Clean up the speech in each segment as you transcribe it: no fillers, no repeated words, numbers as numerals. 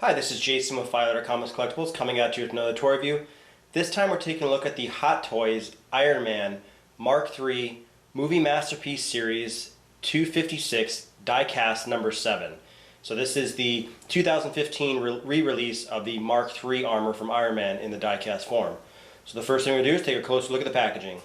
Hi, this is Jason with Collectibles coming at you with another toy review. This time we're taking a look at the Hot Toys Iron Man Mark III Movie Masterpiece Series 256 diecast number 7. So this is the 2015 re-release of the Mark III armor from Iron Man in the diecast form. So the first thing we're going to do is take a closer look at the packaging.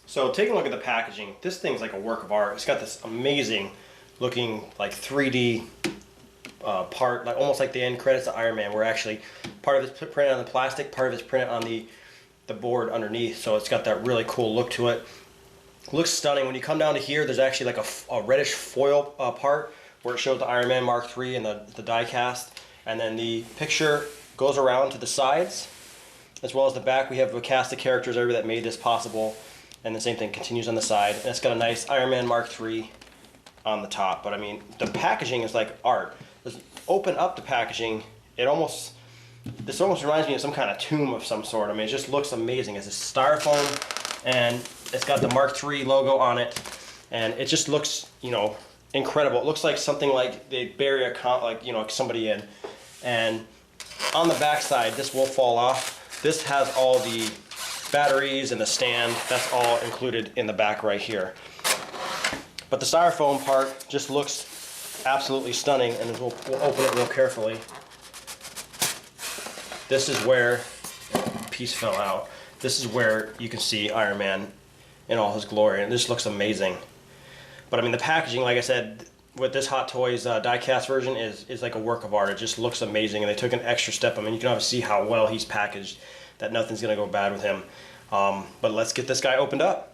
So taking a look at the packaging, this thing's like a work of art. It's got this amazing looking like 3D part, like almost like the end credits of Iron Man, where actually part of it's printed on the plastic, part of it's printed on the board underneath. So it's got that really cool look to it. Looks stunning. When you come down to here, there's actually like a reddish foil part where it shows the Iron Man Mark III and the die cast. And then the picture goes around to the sides, as well as the back. We have a cast of characters that made this possible. And the same thing continues on the side. And it's got a nice Iron Man Mark III on the top. But I mean, the packaging is like art. Just open up the packaging, this almost reminds me of some kind of tomb of some sort. I mean, it just looks amazing. It's a styrofoam, and it's got the Mark III logo on it, and it just looks, you know, incredible. It looks like something like they bury somebody in. And on the back side, this will fall off. This has all the batteries and the stand. That's all included in the back right here. But the styrofoam part just looks absolutely stunning, and we'll open it real carefully. This is where the piece fell out. This is where you can see Iron Man in all his glory, and this looks amazing. But I mean, the packaging, like I said, with this Hot Toys die-cast version is like a work of art. It just looks amazing, and they took an extra step. I mean, you can obviously see how well he's packaged, that nothing's gonna go bad with him. But let's get this guy opened up.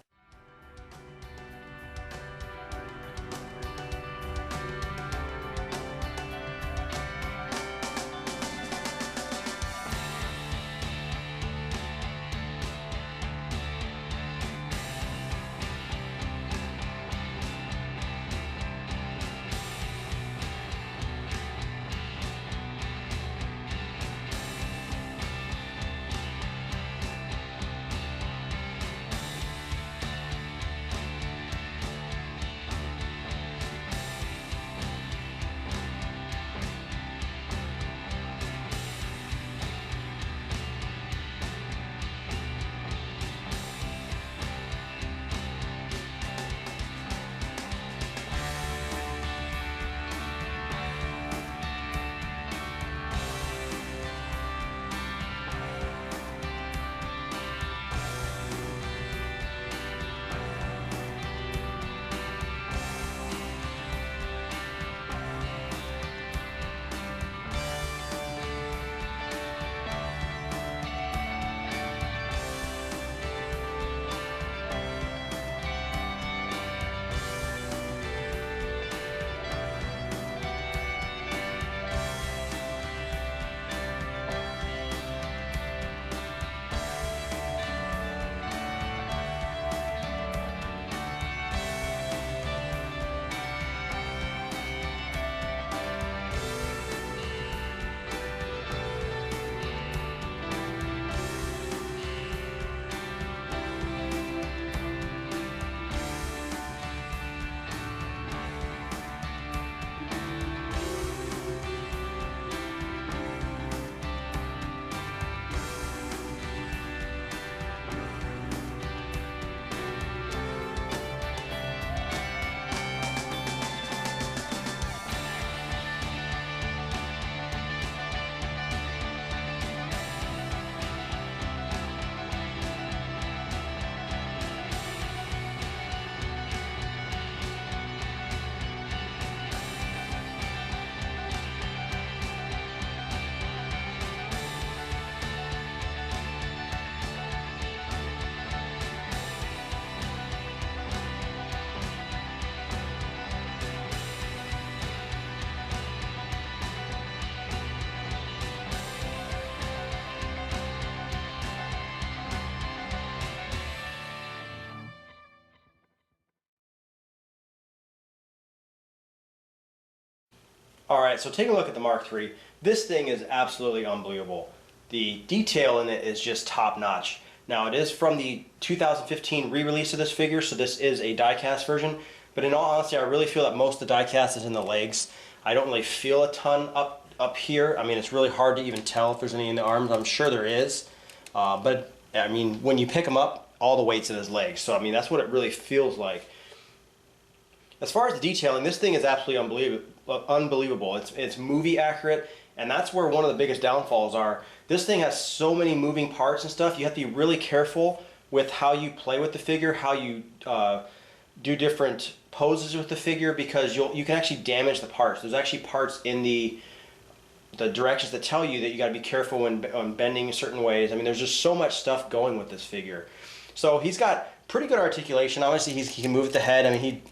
All right, so taking a look at the Mark III, this thing is absolutely unbelievable. The detail in it is just top notch. Now it is from the 2015 re-release of this figure, so this is a die-cast version, but in all honesty I really feel that most of the die-cast is in the legs. I don't really feel a ton up here. I mean, it's really hard to even tell if there's any in the arms. I'm sure there is, but I mean, when you pick him up, all the weight's in his legs, so I mean that's what it really feels like. As far as the detailing, this thing is absolutely unbelievable. It's movie accurate, and that's where one of the biggest downfalls are. This thing has so many moving parts and stuff. You have to be really careful with how you play with the figure, how you do different poses with the figure, because you can actually damage the parts. There's actually parts in the directions that tell you that you got to be careful when bending certain ways. I mean, there's just so much stuff going with this figure. So he's got pretty good articulation. Obviously, he can move at the head. I mean,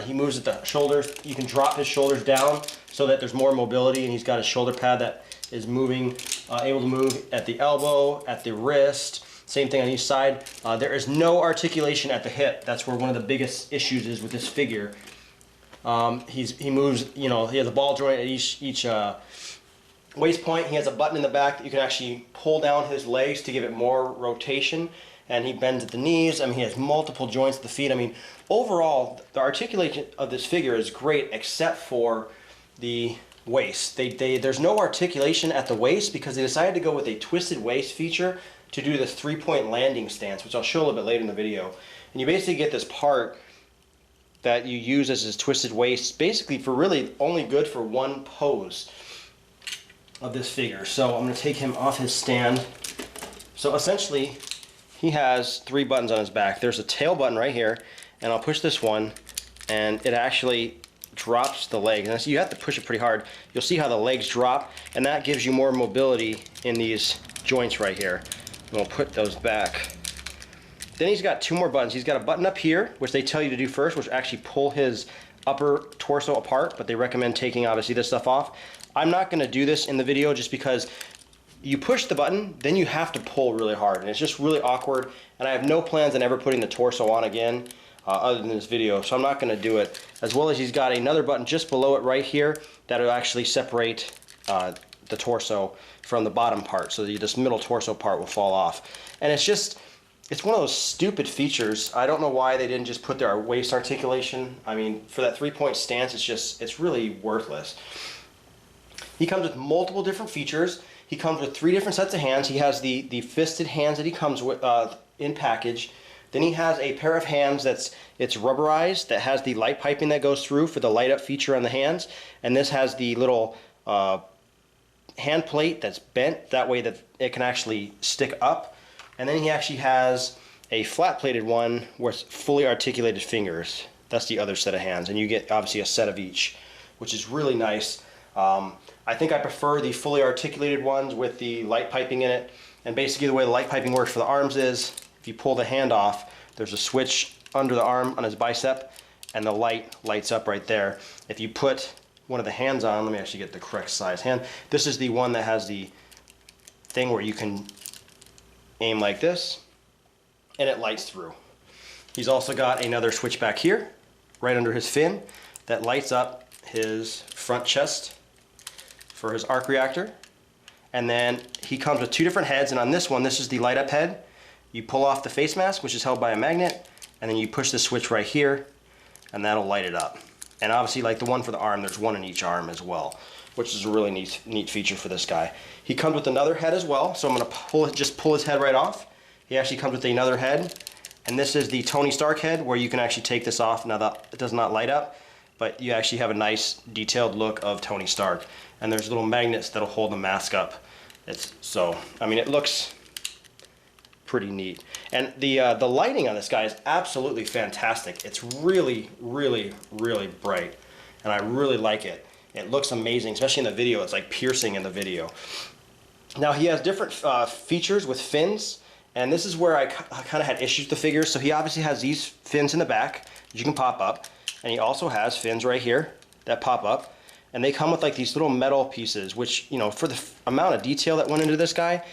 he moves at the shoulders. You can drop his shoulders down so that there's more mobility, and he's got a shoulder pad that is moving, able to move at the elbow, at the wrist. Same thing on each side. There is no articulation at the hip. That's where one of the biggest issues is with this figure. He moves, you know, he has a ball joint at each waist point. He has a button in the back that you can actually pull down his legs to give it more rotation, and he bends at the knees. I mean, he has multiple joints at the feet. I mean, overall, the articulation of this figure is great except for the waist. There's no articulation at the waist because they decided to go with a twisted waist feature to do this 3-point landing stance, which I'll show a little bit later in the video. And you basically get this part that you use as this twisted waist, basically for really only good for one pose of this figure. So I'm going to take him off his stand. So essentially, he has 3 buttons on his back. There's a tail button right here, and I'll push this one, and it actually drops the legs. And so you have to push it pretty hard. You'll see how the legs drop, and that gives you more mobility in these joints right here. And we'll put those back. Then he's got 2 more buttons. He's got a button up here, which they tell you to do first, which actually pull his upper torso apart, but they recommend taking obviously this stuff off. I'm not going to do this in the video just because you push the button, then you have to pull really hard, and it's just really awkward, and I have no plans on ever putting the torso on again other than this video, so I'm not going to do it. As well as he's got another button just below it right here that will actually separate the torso from the bottom part, so this middle torso part will fall off. And it's one of those stupid features. I don't know why they didn't just put their waist articulation. I mean, for that 3-point stance, it's really worthless. He comes with multiple different features. He comes with 3 different sets of hands. He has the fisted hands that he comes with in package. Then he has a pair of hands it's rubberized, that has the light piping that goes through for the light up feature on the hands. And this has the little hand plate that's bent, that way that it can actually stick up. And then he actually has a flat plated one with fully articulated fingers. That's the other set of hands, and you get obviously a set of each, which is really nice. I think I prefer the fully articulated ones with the light piping in it. And basically the way the light piping works for the arms is, if you pull the hand off, there's a switch under the arm on his bicep, and the light lights up right there. If you put one of the hands on, let me actually get the correct size hand. This is the one that has the thing where you can aim like this, and it lights through. He's also got another switch back here, right under his fin, that lights up his front chest for his arc reactor. And then he comes with 2 different heads, and on this one, this is the light up head. You pull off the face mask, which is held by a magnet, and then you push the switch right here, and that'll light it up. And obviously, like the one for the arm, there's one in each arm as well, which is a really neat feature for this guy. He comes with another head as well, so I'm going to just pull his head right off. He actually comes with another head, and this is the Tony Stark head, where you can actually take this off. Now that it does not light up, but you actually have a nice detailed look of Tony Stark. And there's little magnets that'll hold the mask up. I mean, it looks pretty neat. And the lighting on this guy is absolutely fantastic. It's really, really, really bright, and I really like it. It looks amazing, especially in the video. It's like piercing in the video. Now he has different features with fins, and this is where I kind of had issues with the figure. So he obviously has these fins in the back that you can pop up, and he also has fins right here that pop up, and they come with like these little metal pieces, which, you know, for the amount of detail that went into this guy,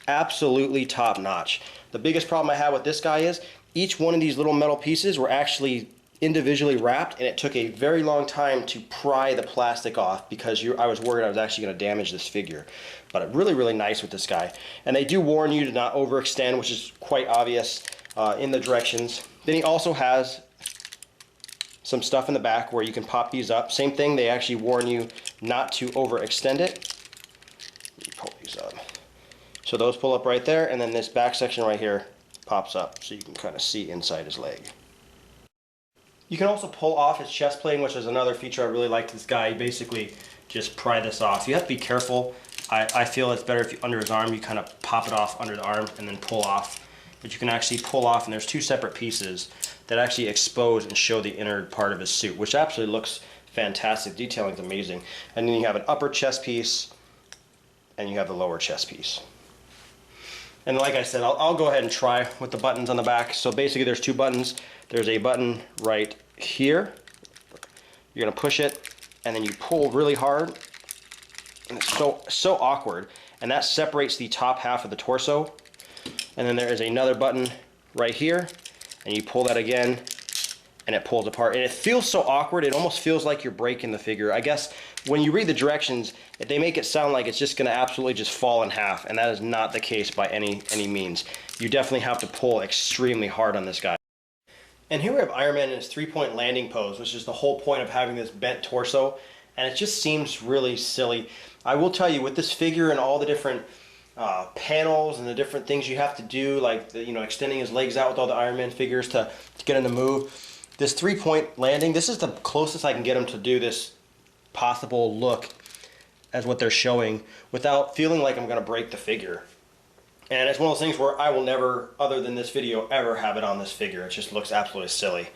absolutely top notch. The biggest problem I had with this guy is each one of these little metal pieces were actually individually wrapped, and it took a very long time to pry the plastic off because I was worried I was actually going to damage this figure. But really, really nice with this guy. And they do warn you to not overextend, which is quite obvious in the directions. Then he also has some stuff in the back where you can pop these up. Same thing, they actually warn you not to overextend it. Let me pull these up. So those pull up right there, and then this back section right here pops up so you can kind of see inside his leg. You can also pull off his chest plating, which is another feature I really liked this guy. You basically just pry this off. You have to be careful. I feel it's better if you, under his arm, you kind of pop it off under the arm and then pull off. But you can actually pull off, and there's two separate pieces that actually expose and show the inner part of his suit, which absolutely looks fantastic. Detailing is amazing. And then you have an upper chest piece, and you have the lower chest piece. And like I said, I'll go ahead and try with the buttons on the back. So basically there's two buttons. There's a button right here. You're gonna push it, and then you pull really hard. And it's so awkward. And that separates the top half of the torso. And then there is another button right here, and you pull that again, and it pulls apart. And it feels so awkward, it almost feels like you're breaking the figure. I guess when you read the directions, they make it sound like it's just gonna absolutely just fall in half, and that is not the case by any means. You definitely have to pull extremely hard on this guy. And here we have Iron Man in his three-point landing pose, which is the whole point of having this bent torso, and it just seems really silly. I will tell you, with this figure and all the different panels and the different things you have to do, like extending his legs out with all the Iron Man figures to get him to move. This three-point landing, this is the closest I can get him to do this possible look as what they're showing without feeling like I'm going to break the figure. And it's one of those things where I will never, other than this video, ever have it on this figure. It just looks absolutely silly.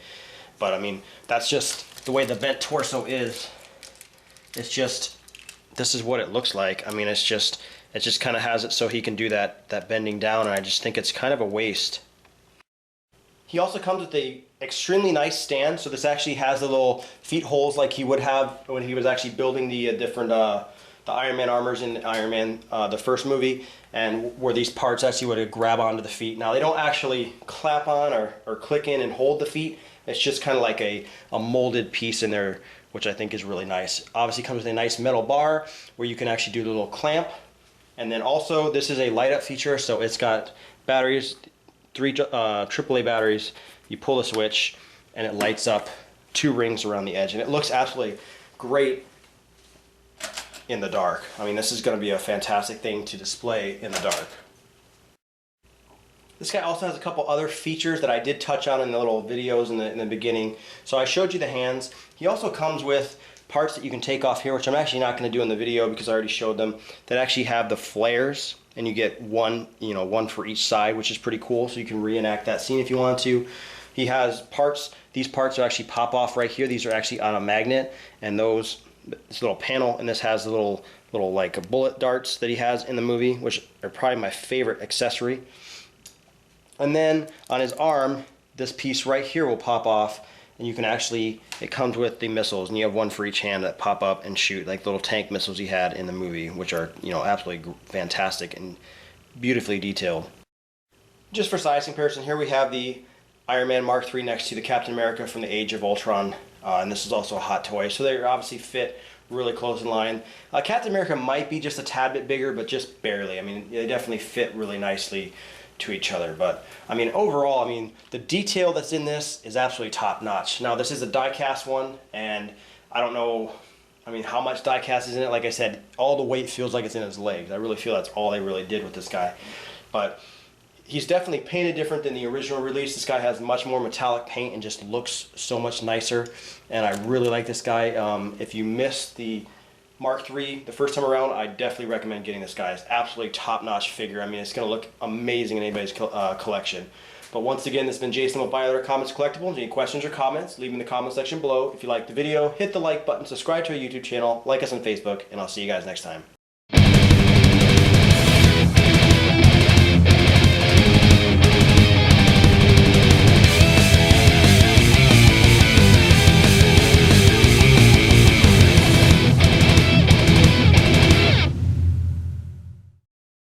But I mean, that's just the way the bent torso is. It's just, this is what it looks like. I mean, it just kind of has it so he can do that bending down, and I just think it's kind of a waste. He also comes with a extremely nice stand, so this actually has the little feet holes like he would have when he was actually building the different the Iron Man armors in Iron Man the first movie, and where these parts actually would grab onto the feet. Now they don't actually clap on or click in and hold the feet. It's just kind of like a molded piece in there, which I think is really nice. Obviously comes with a nice metal bar where you can actually do the little clamp. And then also this is a light up feature, so it's got batteries, 3 AAA batteries. You pull the switch and it lights up 2 rings around the edge, and it looks absolutely great in the dark. I mean, this is going to be a fantastic thing to display in the dark. This guy also has a couple other features that I did touch on in the little videos in the beginning. So I showed you the hands. He also comes with parts that you can take off here, which I'm actually not going to do in the video because I already showed them, that actually have the flares, and you get one for each side, which is pretty cool, so you can reenact that scene if you want to. He has parts, these parts are actually pop off right here. These are actually on a magnet, and this little panel, and this has the little like bullet darts that he has in the movie, which are probably my favorite accessory. And then on his arm, this piece right here will pop off, and you can actually, it comes with the missiles, and you have one for each hand that pop up and shoot, like little tank missiles he had in the movie, which are, absolutely fantastic and beautifully detailed. Just for size comparison, here we have the Iron Man Mark III next to the Captain America from the Age of Ultron, and this is also a hot toy, so they obviously fit really close in line. Captain America might be just a tad bit bigger, but just barely. I mean, they definitely fit really nicely to each other, but I mean, overall, I mean, the detail that's in this is absolutely top notch. Now, this is a die-cast one, and I don't know, I mean, how much die-cast is in it. Like I said, all the weight feels like it's in his legs. I really feel that's all they really did with this guy, but he's definitely painted different than the original release. This guy has much more metallic paint and just looks so much nicer, and I really like this guy. If you missed the Mark III the first time around, I definitely recommend getting this guy. It's absolutely top-notch figure. I mean, it's going to look amazing in anybody's collection. But once again, this has been Jason with Buy Other Comics Collectibles. Any questions or comments, leave them in the comment section below. If you liked the video, hit the like button, subscribe to our YouTube channel, like us on Facebook, and I'll see you guys next time.